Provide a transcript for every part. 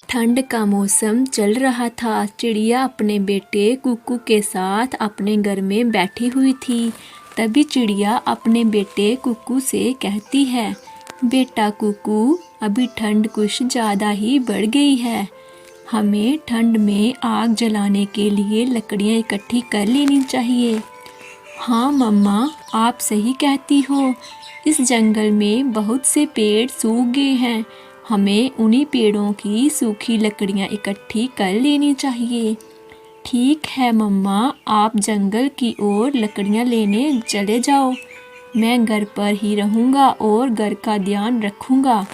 ठंड का मौसम चल रहा था। चिड़िया अपने बेटे कुकू के साथ अपने घर में बैठी हुई थी। तभी चिड़िया अपने बेटे कुकू से कहती है, बेटा कुकू, अभी ठंड कुछ ज़्यादा ही बढ़ गई है। हमें ठंड में आग जलाने के लिए लकड़ियाँ इकट्ठी कर लेनी चाहिए। हाँ मम्मा, आप सही कहती हो। इस जंगल में बहुत से पेड़ सूख गए हैं। हमें उन्हीं पेड़ों की सूखी लकड़ियाँ इकट्ठी कर लेनी चाहिए। ठीक है मम्मा, आप जंगल की ओर लकड़ियाँ लेने चले जाओ। मैं घर पर ही रहूँगा और घर का ध्यान रखूँगा।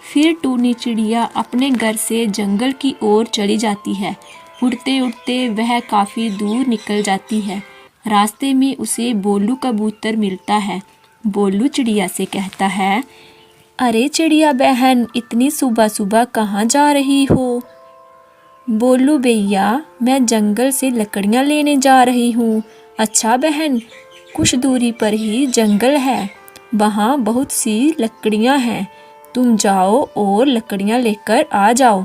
फिर टूनी चिड़िया अपने घर से जंगल की ओर चली जाती है। उड़ते उड़ते वह काफ़ी दूर निकल जाती है। रास्ते में उसे बोलू कबूतर मिलता है। बोलू चिड़िया से कहता है, अरे चिड़िया बहन, इतनी सुबह सुबह कहाँ जा रही हो? बोलू भैया, मैं जंगल से लकड़ियाँ लेने जा रही हूँ। अच्छा बहन, कुछ दूरी पर ही जंगल है, वहाँ बहुत सी लकड़ियाँ हैं। तुम जाओ और लकड़ियाँ लेकर आ जाओ।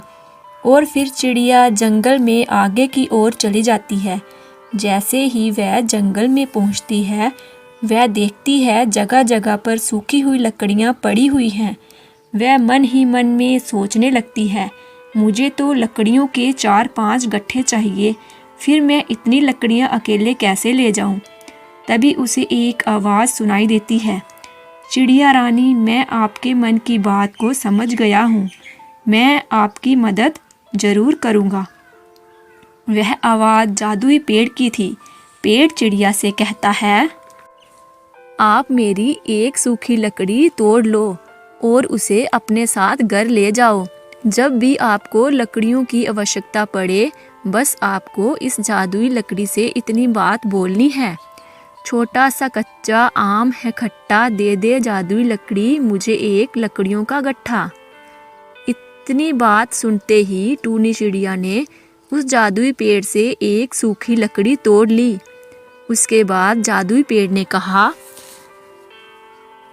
और फिर चिड़िया जंगल में आगे की ओर चली जाती है। जैसे ही वह जंगल में पहुँचती है, वह देखती है जगह जगह पर सूखी हुई लकड़ियाँ पड़ी हुई हैं। वह मन ही मन में सोचने लगती है, मुझे तो लकड़ियों के 4-5 गट्ठे चाहिए। फिर मैं इतनी लकड़ियाँ अकेले कैसे ले जाऊँ? तभी उसे एक आवाज़ सुनाई देती है, चिड़िया रानी, मैं आपके मन की बात को समझ गया हूँ। मैं आपकी मदद ज़रूर करूँगा। वह आवाज़ जादुई पेड़ की थी। पेड़ चिड़िया से कहता है, आप मेरी एक सूखी लकड़ी तोड़ लो और उसे अपने साथ घर ले जाओ। जब भी आपको लकड़ियों की आवश्यकता पड़े, बस आपको इस जादुई लकड़ी से इतनी बात बोलनी है, छोटा सा कच्चा आम है खट्टा, दे दे जादुई लकड़ी मुझे एक लकड़ियों का गट्ठा। इतनी बात सुनते ही टूनी चिड़िया ने उस जादुई पेड़ से एक सूखी लकड़ी तोड़ ली। उसके बाद जादुई पेड़ ने कहा,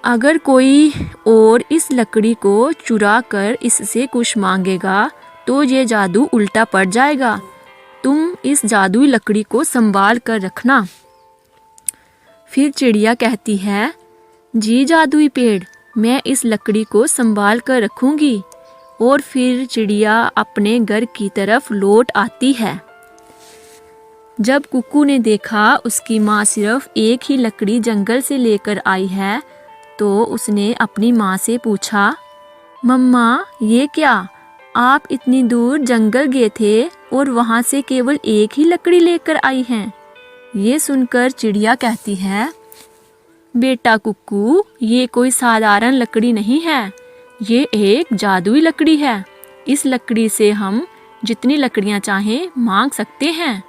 अगर कोई और इस लकड़ी को चुरा कर इससे कुछ मांगेगा तो ये जादू उल्टा पड़ जाएगा। तुम इस जादुई लकड़ी को संभाल कर रखना। फिर चिड़िया कहती है, जी जादुई पेड़, मैं इस लकड़ी को संभाल कर रखूंगी। और फिर चिड़िया अपने घर की तरफ लौट आती है। जब कुकू ने देखा उसकी माँ सिर्फ एक ही लकड़ी जंगल से लेकर आई है, तो उसने अपनी माँ से पूछा, मम्मा ये क्या, आप इतनी दूर जंगल गए थे और वहाँ से केवल एक ही लकड़ी लेकर आई हैं? ये सुनकर चिड़िया कहती है, बेटा कुकू, ये कोई साधारण लकड़ी नहीं है, ये एक जादुई लकड़ी है। इस लकड़ी से हम जितनी लकड़ियाँ चाहें मांग सकते हैं।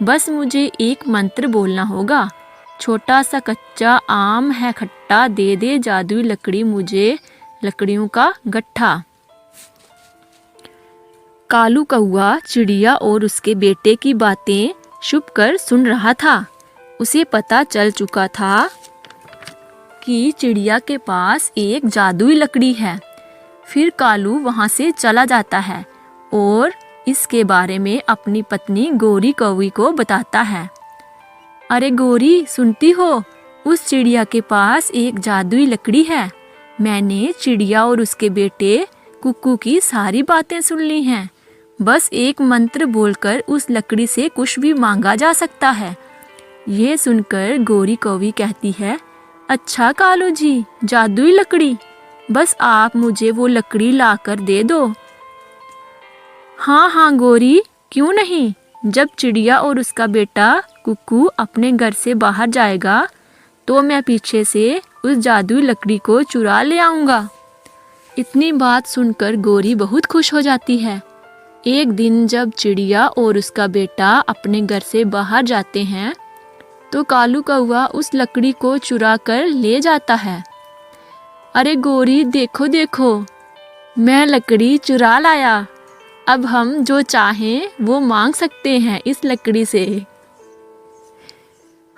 बस मुझे एक मंत्र बोलना होगा, छोटा सा कच्चा आम है खट्टा, दे दे जादुई लकड़ी मुझे लकड़ियों का गट्ठा। कालू कौआ चिड़िया और उसके बेटे की बातें छुप कर सुन रहा था। उसे पता चल चुका था कि चिड़िया के पास एक जादुई लकड़ी है। फिर कालू वहाँ से चला जाता है और इसके बारे में अपनी पत्नी गोरी कौवी को बताता है। अरे गोरी, सुनती हो, उस चिड़िया के पास एक जादुई लकड़ी है। मैंने चिड़िया और उसके बेटे कुकू की सारी बातें सुन ली हैं। बस एक मंत्र बोलकर उस लकड़ी से कुछ भी मांगा जा सकता है। ये सुनकर गोरी कौवी कहती है, अच्छा कालू जी, जादुई लकड़ी, बस आप मुझे वो लकड़ी लाकर दे दो। हाँ हाँ गोरी, क्यों नहीं। जब चिड़िया और उसका बेटा कुकू अपने घर से बाहर जाएगा तो मैं पीछे से उस जादुई लकड़ी को चुरा ले आऊँगा। इतनी बात सुनकर गोरी बहुत खुश हो जाती है। एक दिन जब चिड़िया और उसका बेटा अपने घर से बाहर जाते हैं तो कालू कौवा उस लकड़ी को चुरा कर ले जाता है। अरे गोरी, देखो देखो, मैं लकड़ी चुरा लाया। अब हम जो चाहें वो मांग सकते हैं इस लकड़ी से।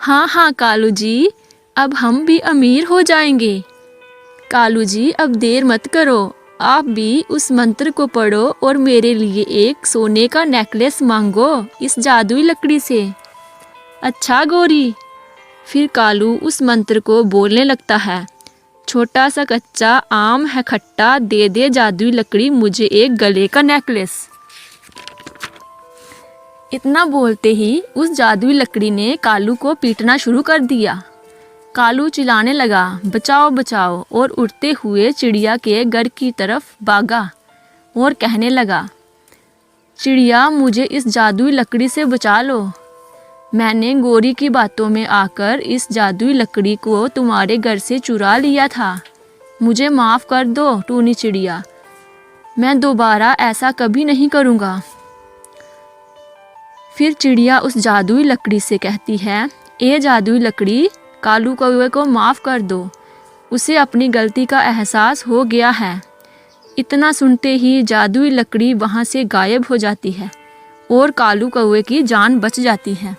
हाँ हाँ कालू जी, अब हम भी अमीर हो जाएंगे। कालू जी, अब देर मत करो, आप भी उस मंत्र को पढ़ो और मेरे लिए एक सोने का नेकलेस मांगो इस जादुई लकड़ी से। अच्छा गौरी। फिर कालू उस मंत्र को बोलने लगता है, छोटा सा कच्चा आम है खट्टा, दे दे जादुई लकड़ी मुझे एक गले का नेकलेस। इतना बोलते ही उस जादुई लकड़ी ने कालू को पीटना शुरू कर दिया। कालू चिल्लाने लगा, बचाओ बचाओ, और उड़ते हुए चिड़िया के घर की तरफ भागा और कहने लगा, चिड़िया मुझे इस जादुई लकड़ी से बचा लो। मैंने गौरी की बातों में आकर इस जादुई लकड़ी को तुम्हारे घर से चुरा लिया था। मुझे माफ़ कर दो टूनी चिड़िया, मैं दोबारा ऐसा कभी नहीं करूँगा। फिर चिड़िया उस जादुई लकड़ी से कहती है, ए जादुई लकड़ी, कालू कौवे को माफ़ कर दो, उसे अपनी गलती का एहसास हो गया है। इतना सुनते ही जादुई लकड़ी वहाँ से गायब हो जाती है और कालू कौवे की जान बच जाती है।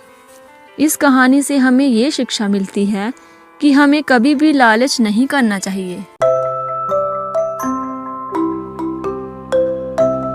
इस कहानी से हमें ये शिक्षा मिलती है कि हमें कभी भी लालच नहीं करना चाहिए।